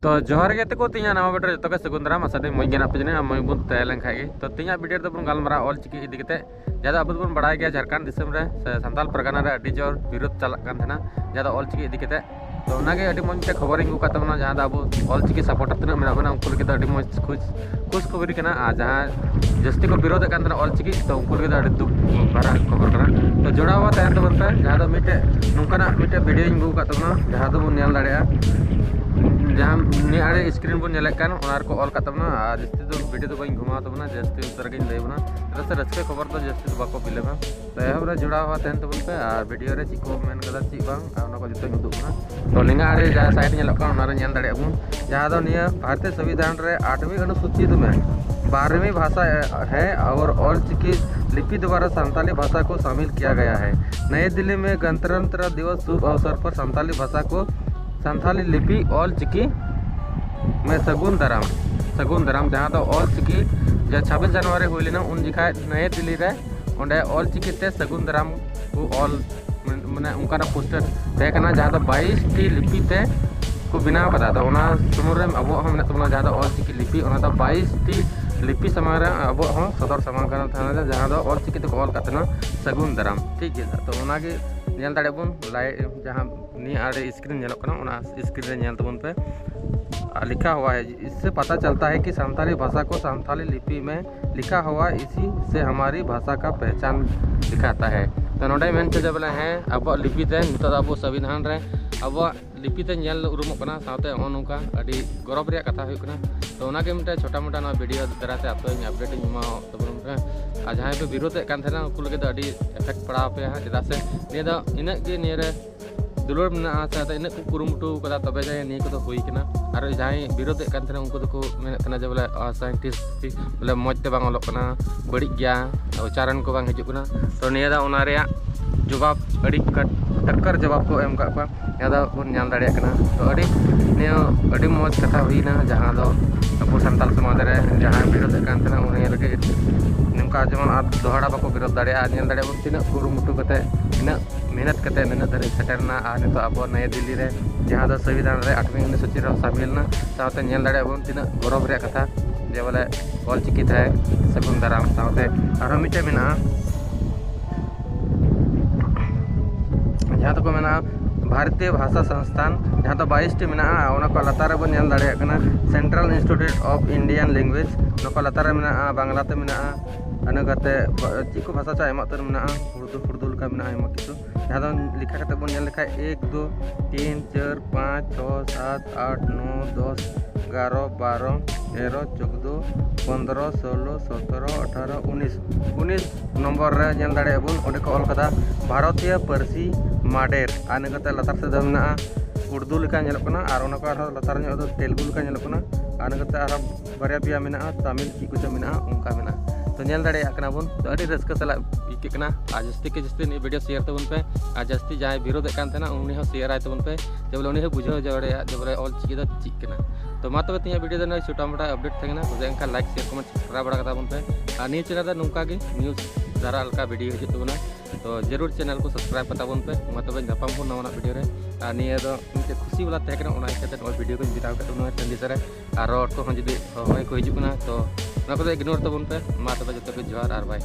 तो जोहर गे तको तीन नवा बेटर जो के सगुन दाराम आसा मज गे पे जने मज बन तय लेन खागे तो तीन वीडियो तो बन गलमारा ऑल चिकी इदी कते जदा अब बन बड़ा गया झारखंड दिसम रे से संताल परगना रे अडी जोर विरोध चलक कान थना जदा ऑल चिकी इदी कते तो उनागे अडी मज खबर इंगू का तमना जहां अब ऑल चिकी सपोर्टर तना मेना बना उनको के अडी मज खुश खबर कना आ जहां जस्ती को विरोध कान थना ऑल चिकी तो उनको के अडी दुख भरा खबर कना तो जोड़ावा तय तो बनता जहां दो मिटे नुकना मिटे वीडियो इंगू का तमना जहां दो बन नेल दाड़िया जहाँ ने आड़े स्क्रीन बन नेलेकान ओनार को ऑल कातबना जस्ती तो वीडियो तो बई घुमा तबना जस्ती उतर के लेबना रस रस्के खबर तो जस्ती तो बाको पिलेबा तो एहबरा जुड़ा हुआ तहन तबन पे और वीडियो रे चिको मेन कदा ची बांग ओना को जतो उदुगना तो लिंगा आड़े जहाँ साइड नेलका ओनारे नेल दाड़े अबुन जहाँ दो निया भारतीय संविधान रे 8वीं अनुसूची में 12वीं भाषा है और ऑल चिकी लिपि द्वारा संताली भाषा को शामिल किया गया है। नई दिल्ली में गणतंत्र दिवस शुभ अवसर पर संताली भाषा को संथाली लिपि ऑल चिकी में सगुन दाराम जहाँ तो ऑल चिकी जब 26 जनवरी हुई लेना उन जिखा नए दिल्ली रे ओंडे ऑल चिकी ते सगुन दाराम को ऑल मैंने उनका पोस्टर तहकना जहाँ तो 22 टी लिपि ते को बनाव कदा तो ओना सुमुर रे अब हम तबना जहाँ तो ऑल चिकी लिपि ओना तो 22 टी लिपि समार अब हम सदर समान करना था जहाँ तो ऑल चिकी ते ऑल कातना सगुन दाराम ठीक है तो ओना के नेल दाड़े बन लाइट जहाँ नी आड़े स्क्रीन नेलों कना ओना स्क्रीन रे नेल तबन पे लिखा हुआ है। इससे पता चलता है कि संथाली भाषा को संथाली लिपि में लिखा हुआ इसी से हमारी भाषा का पहचान दिखाता है। तो नोडे मेन चीज बोले हैं अब लिपि ते नितो अब संविधान रे अब लिपि ते नेल उरुमो कना साथे नोका अडी गौरव रे कथा हुई कना तो ओना के मिटे छोटा मोटा ना वीडियो दराते आप अपडेट इमा तबन पे आ जहां पे विरोध कान थना उनको लगे तो अडी इफेक्ट पड़ा पे है चदा से ने द इन के ने रे दुलर में साथ इन को कुरुमुटु कदा तबे जाय नि को तो हुई कना और जहां विरोध कान थना उनको तो मेन कना जे बोले साइंटिस्ट बोले मज ते बांग ओलोक कना बड़ी गया उच्चारण को बांग हिजुक कना तो ने दा ओना रे जवाब अड़ी टक्कर जवाब को एम का यादा बन नाम दाड़े कना तो अड़ी मज कथा हुईना जहां दो अब संताल समाज रे जहां विरोध कान थना उन लगे नमका जमन आ दोहरा बाको विरोध दाड़े नेल दाड़े बन तिना कुरुमुटु कते इन मेहनत कते नन धरे सेटरना आ नितो अब नए दिल्ली रे जहां दो संविधान रे 8वीं अनुसूची रे शामिल ना साथे नेल दाड़े बन तिना गौरव रे कथा जे बोले ऑल चिकी थाए सगुन दाराम साथे आरो मिटे मेना जहाँ तो को मेना भारतीय भाषा संस्थान जहाँ तो 22 टी मेना ओना को लतार बन नेल दाड़े कना central institute of Indian language नको लतार मेना बांग्ला ते मेना अने कते चिको भाषा चा एमा तर मेना उर्दू का मेना एमा किछु जहाँ तो लिखा कते बन नेल लिखा 1 2 3 4 5 6 7 8 9 10 11 12 13 14 15 16 17 18 19 नंबर रे नेल दाड़े बन ओडे को ऑल कदा भारतीय पारसी माडेर आने कते लतार से दमना उर्दू लेका नेल कना आर ओना को आरो लतार ने तेलुगु लेका नेल कना आने कते आरो बारिया पिया मेना तमिल की कुछ मेना उनका मेना तो नेल दाड़े कना बन तो अडी रस्क सला इके कना आ जस्ती के जस्ती नि वीडियो शेयर तबन पे आ जस्ती जाय विरोध कान थना उनी हो शेयर आय तबन पे जब उनी हो बुझो जड़े जब ऑल चिकी द चिक कना तो मा तबे तिया वीडियो दना छोटा मोटा अपडेट थेना तो एंका लाइक शेयर कमेंट करा बड़ा कता बन पे आ नी चैनल दा नुका के न्यूज़ दारा अलका वीडियो हिजु तबना तो जरूर चैनल को सब्सक्राइब कता बन पे मा तबे जापाम को नवा वीडियो रे आ निया दो मिटे खुशी वाला तहे कना ओना कते और वीडियो को बिताव कते ओना टंडी सरे आर रोड को हम जदी होय को हिजु कना तो ना को इग्नोर तबन पे मा तबे जतो के जोहार आर बाय।